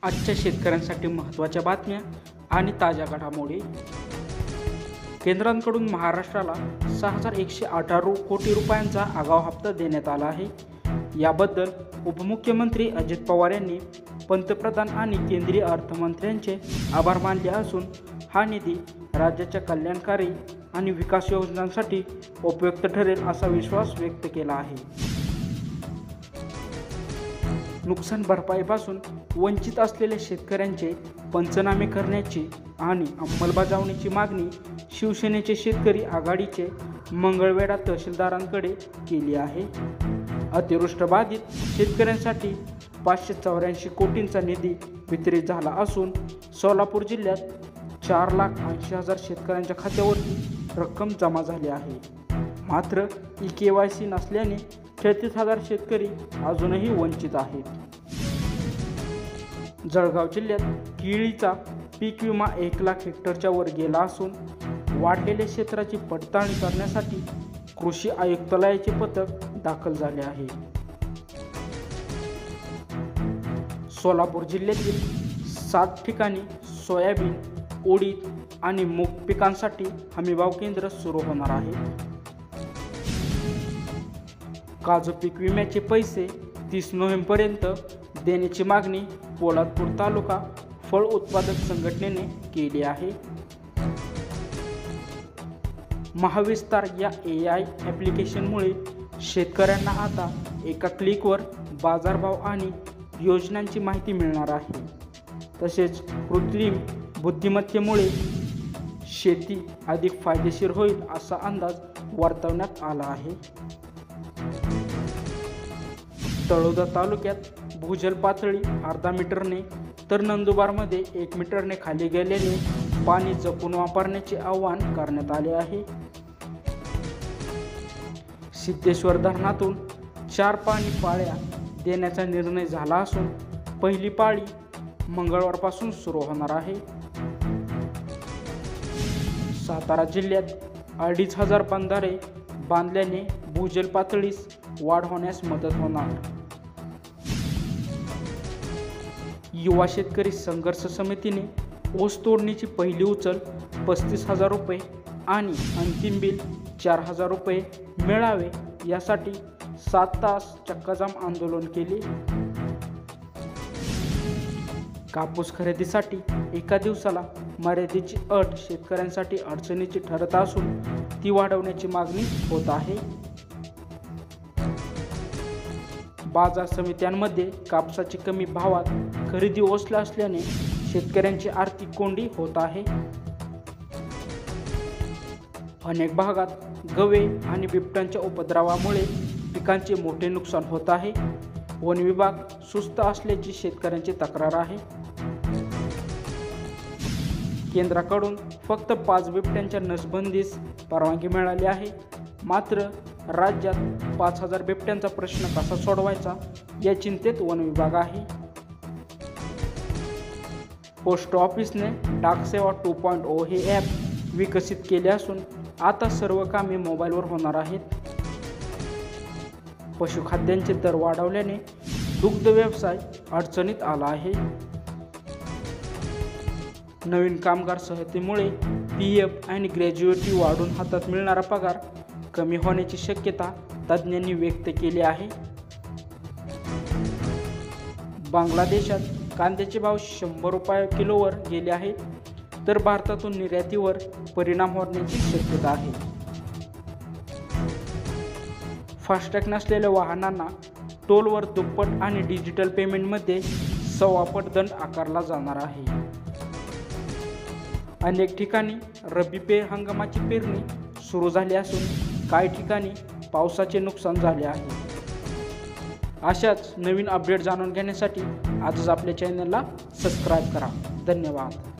आजच्या शेतकऱ्यांसाठी महत्त्वाच्या बातम्या आणि ताज्या घडामोडी। केंद्राकडून महाराष्ट्राला 6,118 कोटी रुपयांचा आगाऊ हप्ता देण्यात आला आहे। याबद्दल उपमुख्यमंत्री अजित पवार यांनी पंतप्रधान आणि केंद्रीय अर्थमंत्र्यांचे आभार मानले असून हा निधी राज्याच्या कल्याणकारी आणि विकास योजनांसाठी उपयुक्त ठरेल असा विश्वास व्यक्त केला आहे। नुकसान भरपाईपासून वंचित असलेल्या शेतकऱ्यांचे पंचनामे करण्याची आणि अंमलबजावणीची मागणी शिवसेनेचे शेतकरी आघाडीचे मंगळवेढा तहसीलदारांकडे केली आहे। अतिवृष्टीबाधित शेतकऱ्यांसाठी 584 कोटींचा निधी वितरित झाला असून सोलापूर जिल्ह्यात 4,80,000 शेतकऱ्यांच्या खात्यावरती रक्कम जमा झाली आहे। मात्र KYC नसल्याने 33,000 शेतकरी अजूनही वंचित आहेत। जळगाव जिल्ह्यात केळीचा पीक विमा 1,00,000 हेक्टरच्या वर गेला असून वाढलेल्या क्षेत्राची पडताळणी करण्यासाठी कृषी आयुक्तालयाचे पथक दाखल झाले आहे। सोलापूर जिल्ह्यातील 7 ठिकाणी सोयाबीन, उडीद आणि मूग पिकांसाठी हमीभाव केंद्र सुरू होणार आहे। काजू पीक विम्याचे पैसे 30 नोव्हेंबरपर्यंत देण्याची मागणी पोलादपूर तालुका फळ उत्पादक संघटनेने केली आहे। महाविस्तार या AI ॲप्लिकेशनमुळे शेतकऱ्यांना आता एका क्लिकवर बाजारभाव आणि योजनांची माहिती मिळणार आहे। तसेच कृत्रिम बुद्धिमत्तेमुळे शेती अधिक फायदेशीर होईल असा अंदाज वर्तवण्यात आला आहे। तळोदा तालुक्यात भूजल पातळी अर्धा मीटरने तर नंदुरबारमध्ये 1 मीटरने खाली गेलेले पाणी जपून वापरण्याचे आवाहन करण्यात आले आहे। सिद्धेश्वर धरणातून 4 पाणी पाळ्या देण्याचा निर्णय झाला असून पहिली पाळी मंगळवारपासून सुरू होणार आहे। सातारा जिल्ह्यात 2,500 बंधारे बांधल्याने भूजल पातळीस वाढ होण्यास मदत होणार। युवा शेतकरी संघर्ष समितीने ऊस तोडणीची पहिली उचल 35,000 रुपये आणि अंतिम बिल 4,000 रुपये मिळावे यासाठी 7 तास चक्काजाम आंदोलन केले। कापूस खरेदीसाठी एका दिवसाला मर्यादेची अट शेतकऱ्यांसाठी अडचणीची ठरत असून ती वाढवण्याची मागणी होत आहे। बाजार समित्यांमध्ये कापसाची कमी भावात खरेदी ओसला असल्याने शेतकऱ्यांची आर्थिक कोंडी होत आहे। अनेक भागात गवे आणि बिबट्यांच्या उपद्रवामुळे पिकांचे मोठे नुकसान होत आहे। वन विभाग सुस्त असल्याची शेतकऱ्यांची तक्रार आहे। केंद्राकडून फक्त 5 बिबट्यांच्या नसबंदीस परवानगी मिळाली आहे। मात्र राज्यात 5,000 बिबट्यांचा प्रश्न कसा सोडवायचा या चिंतेत वन विभाग आहे। पोस्ट ऑफिसने डाक सेवा 2.0 हे ॲप विकसित केले असून आता सर्व कामे मोबाईलवर होणार आहेत। पशुखाद्यांचे दर वाढवल्याने दुग्ध व्यवसाय अडचणीत आला आहे। नवीन कामगार संहितेमुळे PF आणि ग्रॅज्युएटी वाढून हातात मिळणारा पगार कमी होण्याची शक्यता तज्ज्ञांनी व्यक्त केली आहे। बांगलादेशात कांद्याचे भाव 100 रुपये किलोवर गेले आहेत, तर भारतातून निर्यातीवर परिणाम होण्याची शक्यता आहे। फास्टॅग नसलेल्या वाहनांना टोलवर दुप्पट आणि डिजिटल पेमेंटमध्ये 1.25 पट दंड आकारला जाणार आहे। अनेक ठिकाणी रब्बी हंगामाची पेरणी सुरू झाली असून काही ठिकाणी पावसाचे नुकसान झाले आहे। अशाच नवीन अपडेट जाणून घेण्यासाठी आजच आपल्या चॅनलला सबस्क्राईब करा। धन्यवाद।